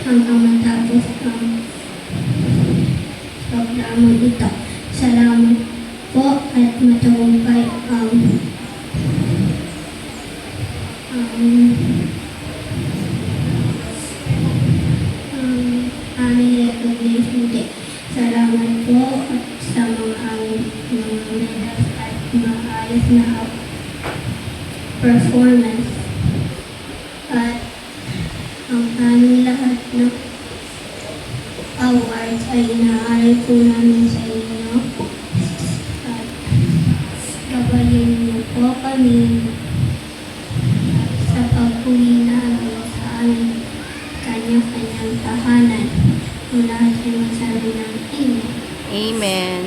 hanggang matapos ang programa ito. Salamat po at matagumpay ang aming recognition day. Salamat po at sa mga medals at maayos na performance. At ang aming lahat ng awards ay inaalay po namin sa inyo. At gabayan niyo po kami sa pag-uwi namin sa aming kanya-kanyang tahanan. Ang lahat ay masabi ng Amen. Amen.